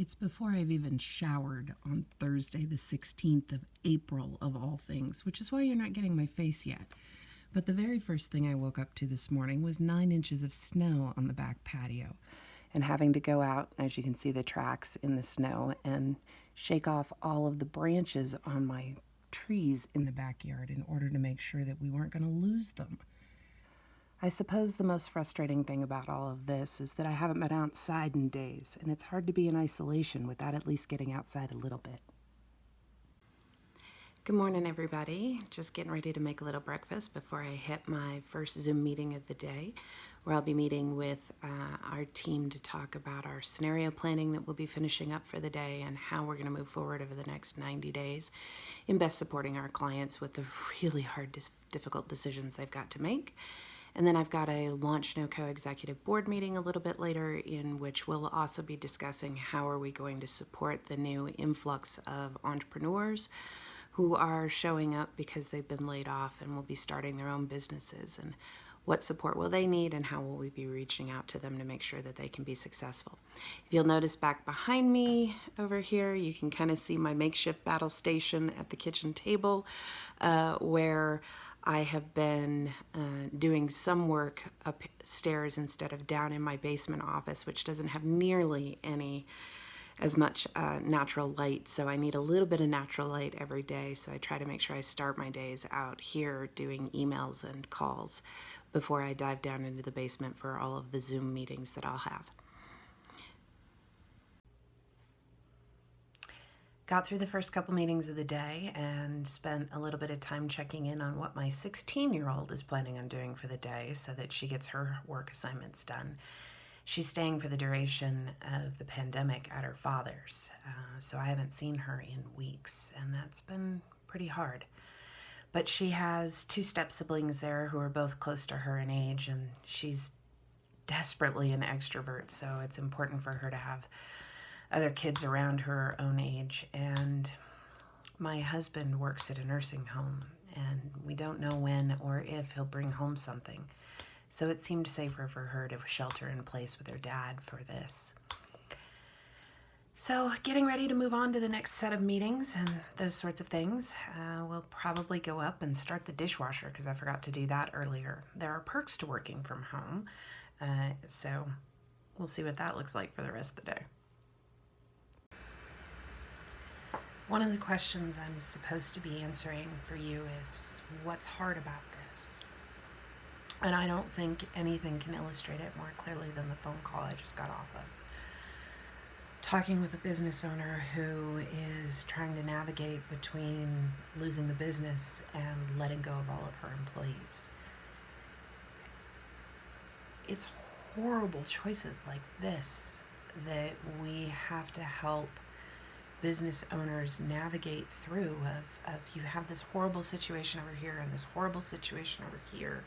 It's before I've even showered on Thursday, the 16th of April, of all things, which is why you're not getting my face yet. But the very first thing I woke up to this morning was 9 inches of snow on the back patio, and having to go out, as you can see the tracks in the snow, and shake off all of the branches on my trees in the backyard in order to make sure that we weren't going to lose them. I suppose the most frustrating thing about all of this is that I haven't been outside in days, and it's hard to be in isolation without at least getting outside a little bit. Good morning, everybody. Just getting ready to make a little breakfast before I hit my first Zoom meeting of the day, where I'll be meeting with our team to talk about our scenario planning that we'll be finishing up for the day and how we're going to move forward over the next 90 days in best supporting our clients with the really hard, difficult decisions they've got to make. And then I've got a Launch NoCo executive board meeting a little bit later, in which we'll also be discussing how are we going to support the new influx of entrepreneurs who are showing up because they've been laid off and will be starting their own businesses, and what support will they need and how will we be reaching out to them to make sure that they can be successful. If you'll notice back behind me over here, you can kind of see my makeshift battle station at the kitchen table, where I have been doing some work upstairs instead of down in my basement office, which doesn't have nearly as much natural light. So I need a little bit of natural light every day. So I try to make sure I start my days out here doing emails and calls before I dive down into the basement for all of the Zoom meetings that I'll have. Got through the first couple meetings of the day and spent a little bit of time checking in on what my 16-year-old is planning on doing for the day so that she gets her work assignments done. She's staying for the duration of the pandemic at her father's, so I haven't seen her in weeks, and that's been pretty hard. But she has two step-siblings there who are both close to her in age, and she's desperately an extrovert, so it's important for her to have other kids around her own age. And my husband works at a nursing home, and we don't know when or if he'll bring home something. So it seemed safer for her to shelter in place with her dad for this. So getting ready to move on to the next set of meetings and those sorts of things. We'll probably go up and start the dishwasher because I forgot to do that earlier. There are perks to working from home, so we'll see what that looks like for the rest of the day. One of the questions I'm supposed to be answering for you is, what's hard about this? And I don't think anything can illustrate it more clearly than the phone call I just got off of. Talking with a business owner who is trying to navigate between losing the business and letting go of all of her employees. It's horrible choices like this that we have to help business owners navigate through of you have this horrible situation over here and this horrible situation over here,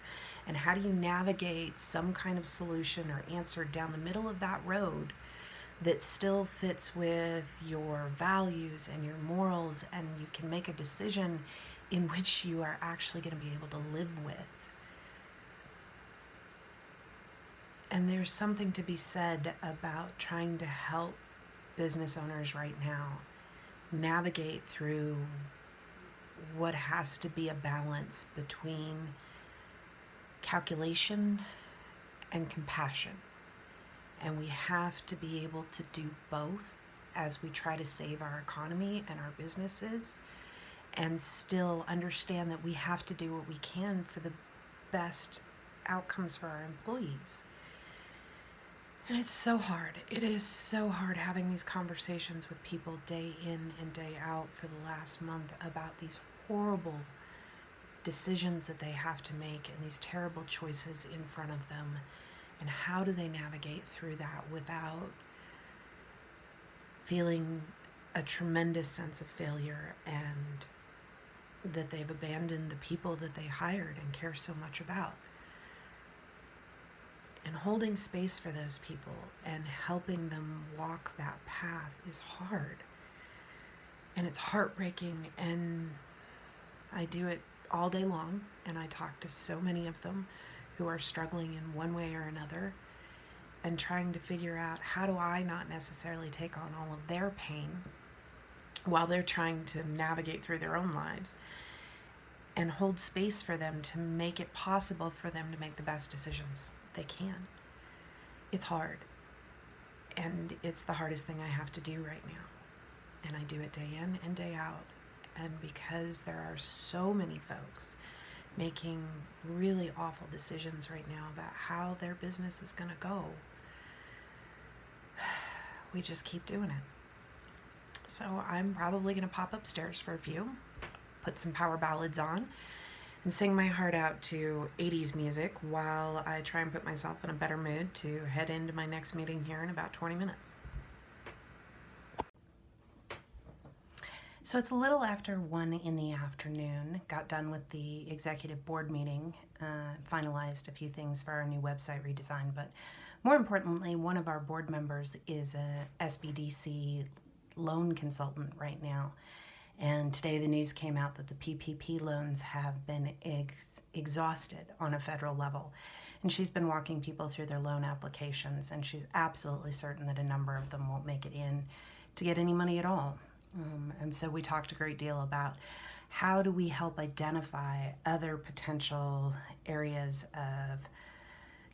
and how do you navigate some kind of solution or answer down the middle of that road that still fits with your values and your morals, and you can make a decision in which you are actually going to be able to live with. And there's something to be said about trying to help business owners right now navigate through what has to be a balance between calculation and compassion. And we have to be able to do both as we try to save our economy and our businesses, and still understand that we have to do what we can for the best outcomes for our employees. And it's so hard. It is so hard having these conversations with people day in and day out for the last month about these horrible decisions that they have to make and these terrible choices in front of them. And how do they navigate through that without feeling a tremendous sense of failure and that they've abandoned the people that they hired and care so much about? And holding space for those people and helping them walk that path is hard. And it's heartbreaking, and I do it all day long, and I talk to so many of them who are struggling in one way or another. and trying to figure out how do I not necessarily take on all of their pain while they're trying to navigate through their own lives, and hold space for them to make it possible for them to make the best decisions they can. It's hard, and it's the hardest thing I have to do right now, and I do it day in and day out. And because there are so many folks making really awful decisions right now about how their business is going to go, we just keep doing it. So I'm probably going to pop upstairs for a few, put some power ballads on, and sing my heart out to 80s music while I try and put myself in a better mood to head into my next meeting here in about 20 minutes. So it's a little after 1 in the afternoon. Got done with the executive board meeting, finalized a few things for our new website redesign, but more importantly, one of our board members is a SBDC loan consultant right now. And today the news came out that the PPP loans have been exhausted on a federal level. And she's been walking people through their loan applications, and she's absolutely certain that a number of them won't make it in to get any money at all. And so we talked a great deal about how do we help identify other potential areas of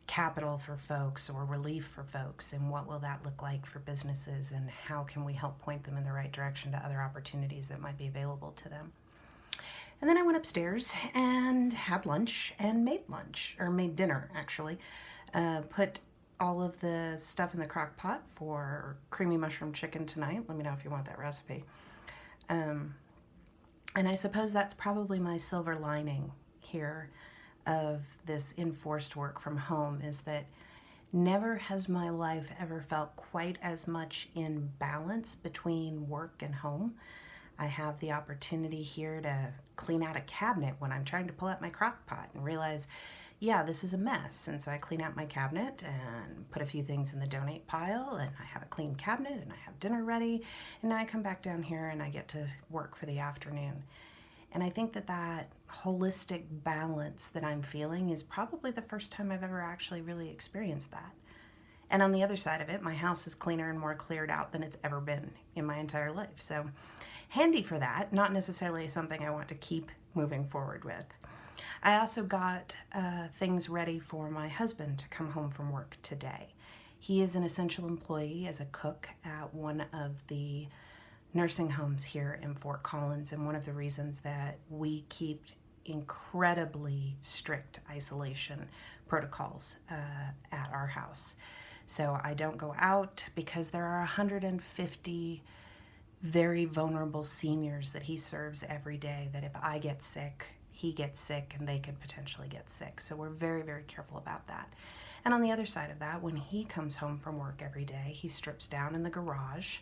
capital for folks or relief for folks, and what will that look like for businesses, and how can we help point them in the right direction to other opportunities that might be available to them. And then I went upstairs and had lunch and made dinner actually. Put all of the stuff in the crock pot for creamy mushroom chicken tonight. Let me know if you want that recipe. And I suppose that's probably my silver lining here of this enforced work from home, is that never has my life ever felt quite as much in balance between work and home. I have the opportunity here to clean out a cabinet when I'm trying to pull out my crock pot and realize, yeah, this is a mess. And so I clean out my cabinet and put a few things in the donate pile, and I have a clean cabinet and I have dinner ready. And now I come back down here and I get to work for the afternoon. And I think that that holistic balance that I'm feeling is probably the first time I've ever actually really experienced that. And on the other side of it, my house is cleaner and more cleared out than it's ever been in my entire life. So handy for that, not necessarily something I want to keep moving forward with. I also got things ready for my husband to come home from work today. He is an essential employee as a cook at one of the nursing homes here in Fort Collins, and one of the reasons that we keep incredibly strict isolation protocols at our house. So I don't go out because there are 150 very vulnerable seniors that he serves every day, that if I get sick, he gets sick, and they could potentially get sick. So we're very, very careful about that. And on the other side of that, when he comes home from work every day, he strips down in the garage,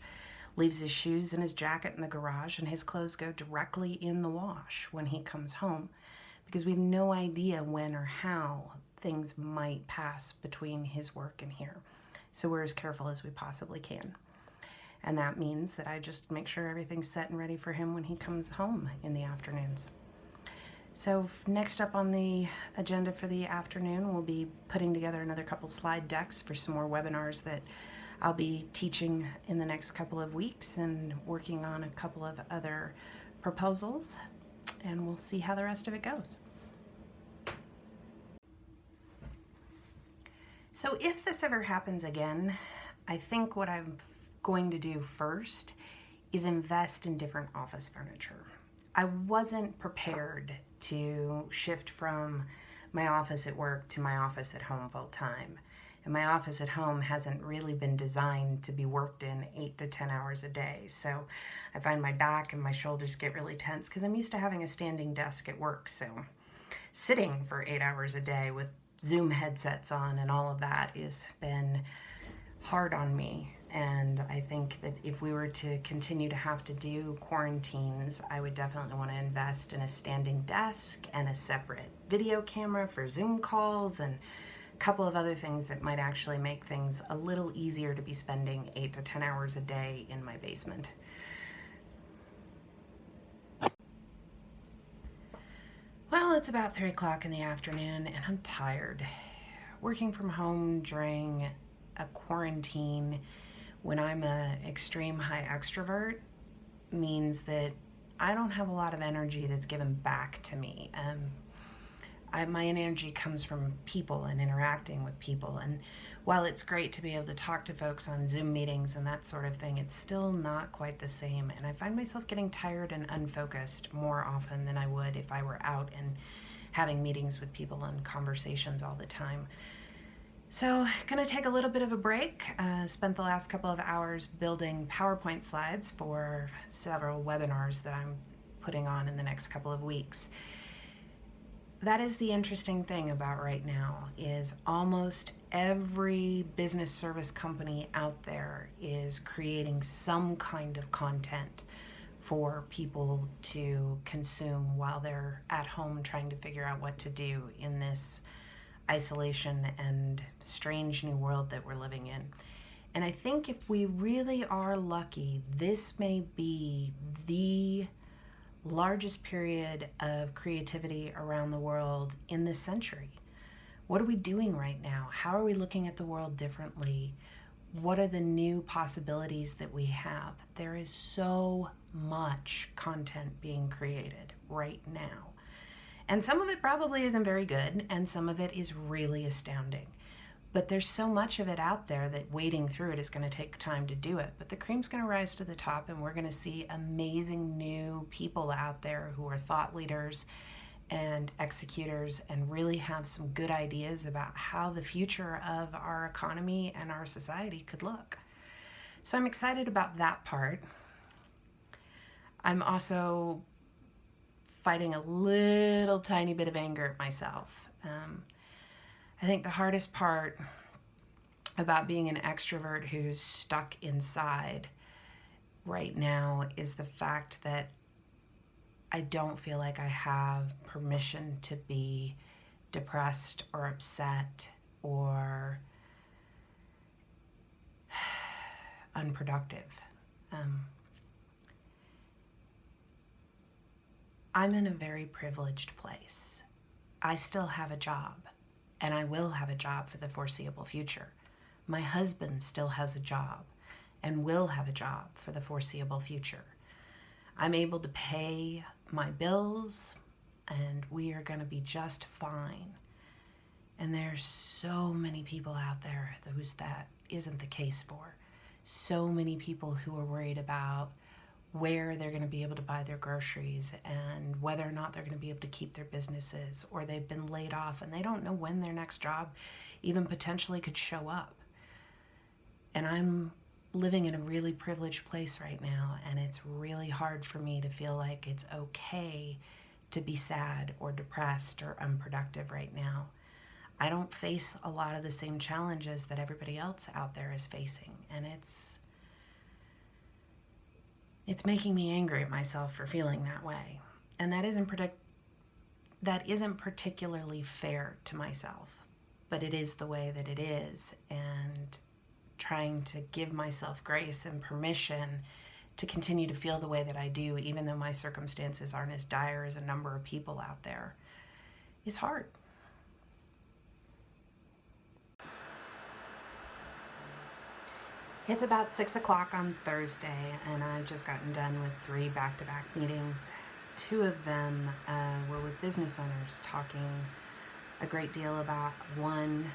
leaves his shoes and his jacket in the garage, and his clothes go directly in the wash when he comes home, because we have no idea when or how things might pass between his work and here. So we're as careful as we possibly can. And that means that I just make sure everything's set and ready for him when he comes home in the afternoons. So next up on the agenda for the afternoon, we'll be putting together another couple slide decks for some more webinars that I'll be teaching in the next couple of weeks, and working on a couple of other proposals, and we'll see how the rest of it goes. So if this ever happens again, I think what I'm going to do first is invest in different office furniture. I wasn't prepared to shift from my office at work to my office at home full time. And my office at home hasn't really been designed to be worked in 8 to 10 hours a day. So I find my back and my shoulders get really tense because I'm used to having a standing desk at work. So sitting for 8 hours a day with Zoom headsets on and all of that has been hard on me. And I think that if we were to continue to have to do quarantines, I would definitely want to invest in a standing desk and a separate video camera for Zoom calls, and a couple of other things that might actually make things a little easier to be spending 8 to 10 hours a day in my basement. Well, it's about 3 o'clock in the afternoon and I'm tired. Working from home during a quarantine when I'm a extreme high extrovert means that I don't have a lot of energy that's given back to me. My energy comes from people and interacting with people. And while it's great to be able to talk to folks on Zoom meetings and that sort of thing, it's still not quite the same. And I find myself getting tired and unfocused more often than I would if I were out and having meetings with people and conversations all the time. So, gonna take a little bit of a break. Spent the last couple of hours building PowerPoint slides for several webinars that I'm putting on in the next couple of weeks. That is the interesting thing about right now, is almost every business service company out there is creating some kind of content for people to consume while they're at home trying to figure out what to do in this isolation and strange new world that we're living in. And I think if we really are lucky, this may be the largest period of creativity around the world in this century. What are we doing right now? How are we looking at the world differently? What are the new possibilities that we have? There is so much content being created right now. And some of it probably isn't very good, and some of it is really astounding. But there's so much of it out there that wading through it is going to take time to do it. But the cream's going to rise to the top, and we're going to see amazing new people out there who are thought leaders and executors and really have some good ideas about how the future of our economy and our society could look. So I'm excited about that part. I'm also fighting a little tiny bit of anger at myself. I think the hardest part about being an extrovert who's stuck inside right now is the fact that I don't feel like I have permission to be depressed or upset or unproductive. I'm in a very privileged place. I still have a job, and I will have a job for the foreseeable future. My husband still has a job and will have a job for the foreseeable future. I'm able to pay my bills, and we are going to be just fine. And there's so many people out there whose that isn't the case for. So many people who are worried about where they're going to be able to buy their groceries and whether or not they're going to be able to keep their businesses, or they've been laid off and they don't know when their next job even potentially could show up. And I'm living in a really privileged place right now, and it's really hard for me to feel like it's okay to be sad or depressed or unproductive right now. I don't face a lot of the same challenges that everybody else out there is facing, and it's making me angry at myself for feeling that way. And that isn't particularly fair to myself, but it is the way that it is, and trying to give myself grace and permission to continue to feel the way that I do, even though my circumstances aren't as dire as a number of people out there, is hard. It's about 6 o'clock on Thursday, and I've just gotten done with 3 back-to-back meetings. 2 of them were with business owners, talking a great deal about, one,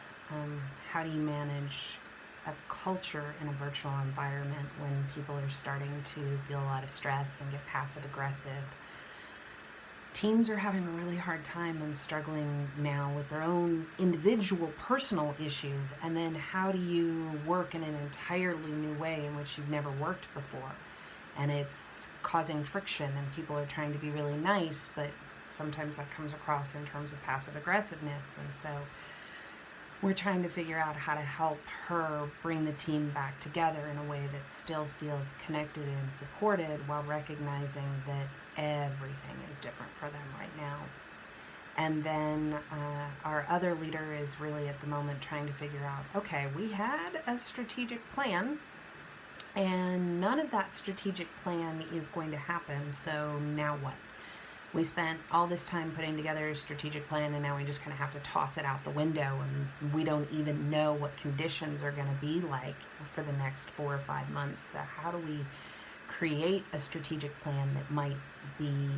how do you manage a culture in a virtual environment when people are starting to feel a lot of stress and get passive-aggressive. Teams are having a really hard time and struggling now with their own individual personal issues, and then how do you work in an entirely new way in which you've never worked before? And it's causing friction, and people are trying to be really nice, but sometimes that comes across in terms of passive aggressiveness. And so we're trying to figure out how to help her bring the team back together in a way that still feels connected and supported, while recognizing that everything is different for them right now. And then our other leader is really at the moment trying to figure out, okay, we had a strategic plan, and none of that strategic plan is going to happen, so now what? we spent all this time putting together a strategic plan, and now we just kind of have to toss it out the window, and we don't even know what conditions are going to be like for the next 4 or 5 months. So how do we create a strategic plan that might be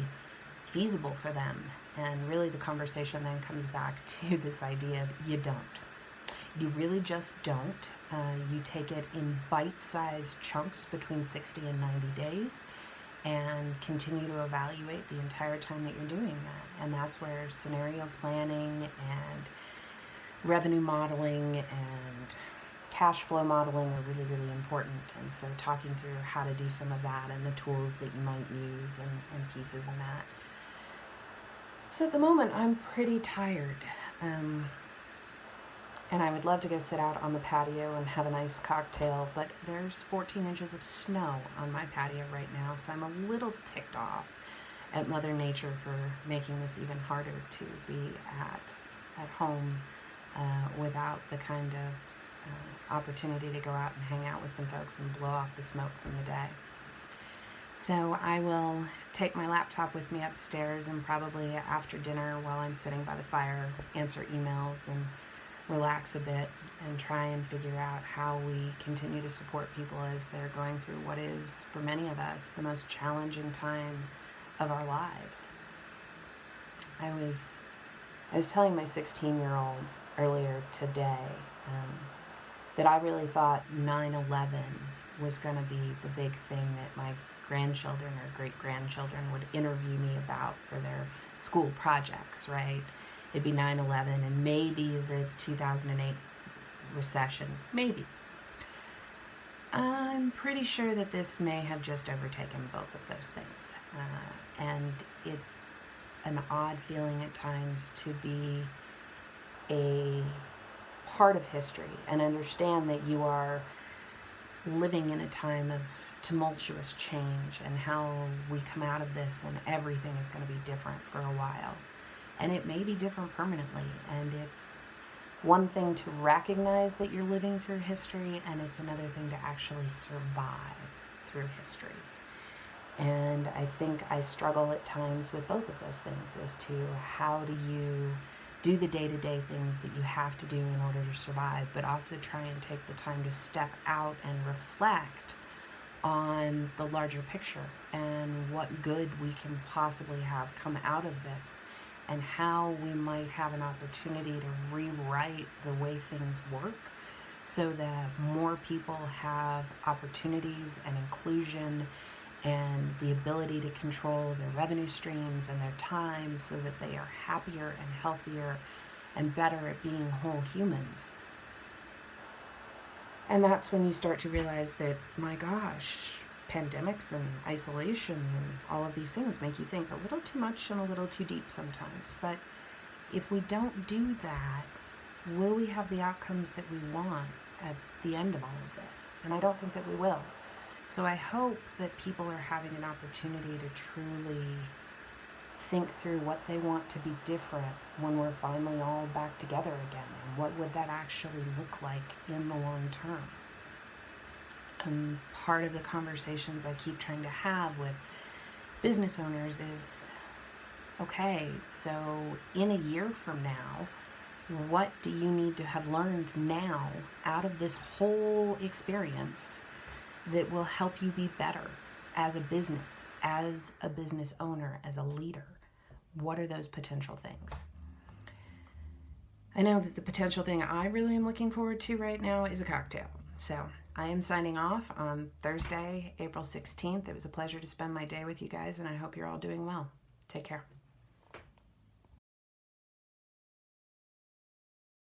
feasible for them? And really the conversation then comes back to this idea of you don't. You really just don't. You take it in bite-sized chunks between 60 and 90 days and continue to evaluate the entire time that you're doing that. And that's where scenario planning and revenue modeling and cash flow modeling are really, really important. And so talking through how to do some of that and the tools that you might use and pieces in that. So at the moment, I'm pretty tired. And I would love to go sit out on the patio and have a nice cocktail, but there's 14 inches of snow on my patio right now, so I'm a little ticked off at Mother Nature for making this even harder to be at home without the kind of opportunity to go out and hang out with some folks and blow off the smoke from the day. So I will take my laptop with me upstairs, and probably after dinner while I'm sitting by the fire, answer emails and relax a bit and try and figure out how we continue to support people as they're going through what is, for many of us, the most challenging time of our lives. I was telling my 16-year-old earlier today that I really thought 9/11 was going to be the big thing that my grandchildren or great-grandchildren would interview me about for their school projects, right? It'd be 9/11 and maybe the 2008 recession, maybe. I'm pretty sure that this may have just overtaken both of those things. And it's an odd feeling at times to be a part of history and understand that you are living in a time of tumultuous change, and how we come out of this and everything is going to be different for a while. And it may be different permanently, and it's one thing to recognize that you're living through history, and it's another thing to actually survive through history. And I think I struggle at times with both of those things as to how do you do the day-to-day things that you have to do in order to survive, but also try and take the time to step out and reflect on the larger picture and what good we can possibly have come out of this, and how we might have an opportunity to rewrite the way things work so that more people have opportunities and inclusion and the ability to control their revenue streams and their time so that they are happier and healthier and better at being whole humans. And that's when you start to realize that, my gosh, pandemics and isolation and all of these things make you think a little too much and a little too deep sometimes. But if we don't do that, will we have the outcomes that we want at the end of all of this? And I don't think that we will. So I hope that people are having an opportunity to truly think through what they want to be different when we're finally all back together again, and what would that actually look like in the long term. And part of the conversations I keep trying to have with business owners is, okay, so in a year from now, what do you need to have learned now out of this whole experience that will help you be better as a business owner, as a leader? What are those potential things? I know that the potential thing I really am looking forward to right now is a cocktail. So I am signing off on Thursday, April 16th. It was a pleasure to spend my day with you guys, and I hope you're all doing well. Take care.